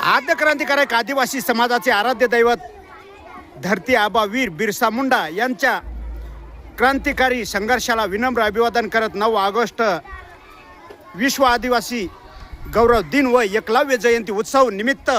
आद्य क्रांतिकारक आदिवासी समाजाचे आराध्य दैवत धरती आबा वीर बिरसा मुंडा यांच्या क्रांतिकारी संघर्षाला विनम्र अभिवादन करत 9 ऑगस्ट विश्व आदिवासी गौरव दिन व एकलव्य जयंती उत्सव निमित्त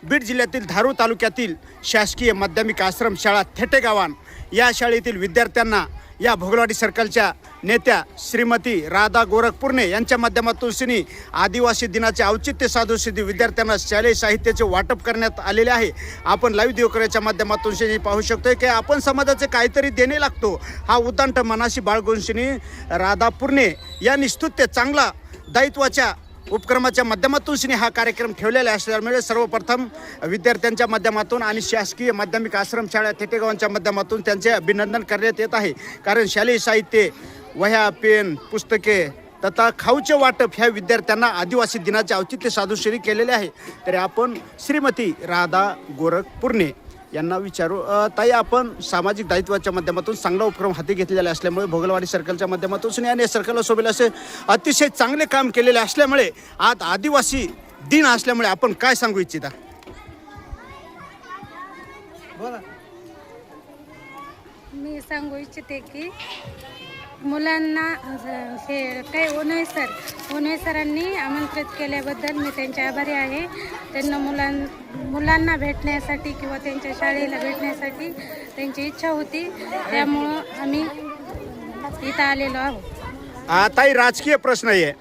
बीड जिल्ह्यातील धारूर तालुक्यातील शासकीय माध्यमिक आश्रम शाळा थेटेगावान या शाळेतील विद्यार्थ्यांना या भोगलवाडी सर्कलच्या नेत्या श्रीमती राधा गोरखपुरने यांच्या माध्यमातून श्री आदिवासी दिनाचे औचित्य साधून विद्यार्थ्यांना शालेय साहित्याचे वाटप करण्यात आलेले आहे। आपण लाईव्ह दिवकऱ्याच्या माध्यमातून श्री पाहू शकतोय की आपण समाजाचे काहीतरी देणे लागतो हा उद्दांट मनाशी बाळगून श्री राधा पुरणे या निस्तुत्य चांगला दायित्वाच्या उपक्रमाच्या माध्यमातून श्री हा कार्यक्रम ठेवलेला असल्यामुळे सर्वप्रथम विद्यार्थ्यांच्या माध्यमातून आणि शासकीय माध्यमिक आश्रम शाळा थेटेगावांच्या माध्यमातून त्यांचे अभिनंदन करण्यात येत आहे। कारण शालेय साहित्य वह्या पेन पुस्तके तथा खाऊचे वाटप ह्या विद्यार्थ्यांना आदिवासी दिनाचे औचित्य साधून केलेले आहे। तरी आपण श्रीमती राधा गोरखपुरणे यांना विचारू, ताई आपण सामाजिक दायित्वाच्या माध्यमातून चांगला उपक्रम हाती घेतलेला असल्यामुळे भोगलवाडी सर्कलच्या माध्यमातून आणि सर्कलला सोबत असे अतिशय चांगले काम केलेले असल्यामुळे आज आदिवासी दिन असल्यामुळे आपण काय सांगू इच्छिता? मी सांगू इच्छिते की मुलांना हे काही ओनवे सरांनी आमंत्रित केल्याबद्दल मी त्यांचे आभारी आहे। त्यांना मुलांना भेटण्यासाठी किंवा त्यांच्या शाळेला भेटण्यासाठी त्यांची इच्छा होती, त्यामुळं आम्ही इथं आलेलो आहोत। ताई राजकीय प्रश्न आहे,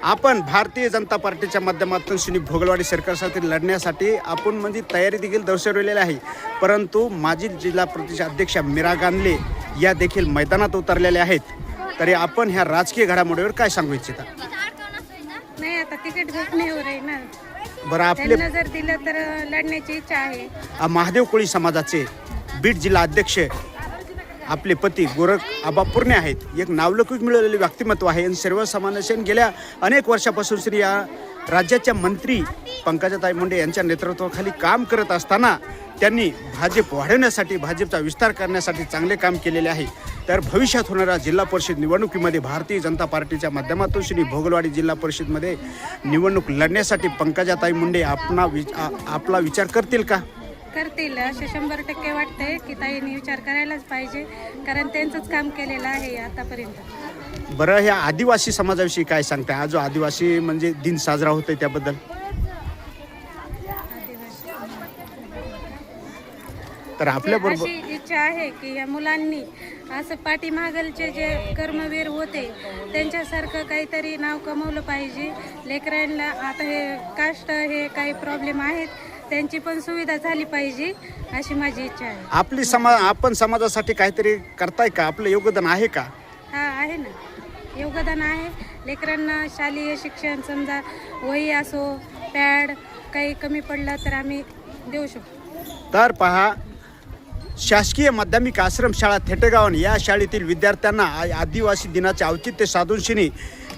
आपण भारतीय जनता पार्टीच्या माध्यमातून श्री भोगलवाडी सर्कलसाठी लढण्यासाठी आपण म्हणजे तयारी देखील दर्शवलेली आहे, परंतु माजी जिल्हा परिषद अध्यक्षा मीरा गांधले या देखील मैदानात उतरलेल्या आहेत। तरी आपण ह्या राजकीय घडामोडीवर काय सांगू इच्छिता? नाही, आता तिकीट भेटण्यावर आहे ना। बरं, आपले जर दिलं तर लढण्याची इच्छा आहे। महादेव कोळी समाजाचे बीड जिल्हा अध्यक्ष आपले पती गोरख आबा पुरणे आहेत। एक नावलौकिक मिळालेले व्यक्तिमत्व आहे आणि सर्वसामान्य गेल्या अनेक वर्षापासून श्री या राज्याच्या मंत्री पंकजाताई मुंडे यांच्या नेतृत्वाखाली काम करत असताना त्यांनी भाजप वाढवण्यासाठी भाजपचा विस्तार करण्यासाठी चांगले काम केलेले आहे। तर भविष्यात होणाऱ्या जिल्हा परिषद निवडणुकीमध्ये भारतीय जनता पार्टीच्या माध्यमातून श्री भोगलवाडी जिल्हा परिषदमध्ये निवडणूक लढण्यासाठी पंकजाताई मुंडे आपला विचार करतील का? करतील असे 100% वाटतंय की ताईंनी विचार करायलाच पाहिजे, कारण त्यांचंच काम केलेलं आहे आतापर्यंत। बरं, ह्या आदिवासी समाजाविषयी काय सांगताय? आज जो आदिवासी म्हणजे दिन साजरा होतोय त्याबद्दल तर आपल्याबरोबर अशी इच्छा आहे की या मुलांनी असं पाठीमागलचे जे कर्मवीर होते त्यांच्यासारखं काहीतरी नाव कमवलं पाहिजे। लेकरांना आता हे कास्ट हे काही प्रॉब्लेम आहेत त्यांची पण सुविधा झाली पाहिजे अशी माझी इच्छा आहे। आपण समाजासाठी काहीतरी करताय का? आपलं योगदान आहे का? हा, आहे ना, योगदान आहे। लेकरांना शालेय शिक्षण समजा वही असो पॅड काही कमी पडलं तर आम्ही देऊ शकतो। तर पहा, शासकीय माध्यमिक आश्रम शाळा थेटेगावन या शाळेतील विद्यार्थ्यांना आदिवासी दिनाचे औचित्य साधून श्री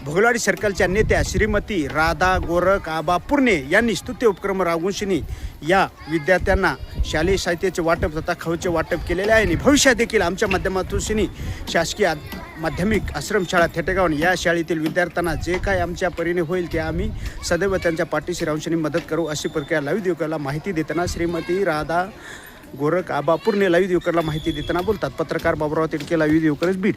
भोगलवाडी सर्कलच्या नेत्या श्रीमती राधा गोरख आबा पुरणे यांनी स्तुत्य उपक्रम राबवून श्री या विद्यार्थ्यांना शालेय साहित्याचे वाटप तथा खाऊचे वाटप केलेले आहे। आणि भविष्यात देखील आमच्या माध्यमातून श्री शासकीय माध्यमिक आश्रम शाळा थेटेगावन या शाळेतील विद्यार्थ्यांना जे काय आमच्या परीने होईल ते आम्ही सदैव त्यांच्या पाठीशी राहून श्री मदत करू अशी प्रक्रिया लाईव्ह दिवकरला माहिती देताना श्रीमती राधा गोरख आबा पुरणे लाईव्ह दिवकरला माहिती देताना बोलतात। पत्रकार बाबुराव तिडके, लाईव्ह दिवकरच बीड।